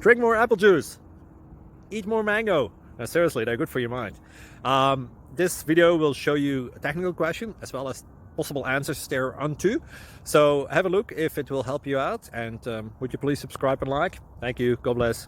drink more apple juice, eat more mango. Seriously, they're good for your mind. This video will show you a technical question as well as possible answers thereunto. So have a look if it will help you out, and would you please subscribe and like? Thank you. God bless.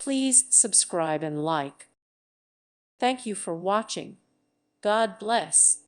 Please subscribe and like. Thank you for watching. God bless.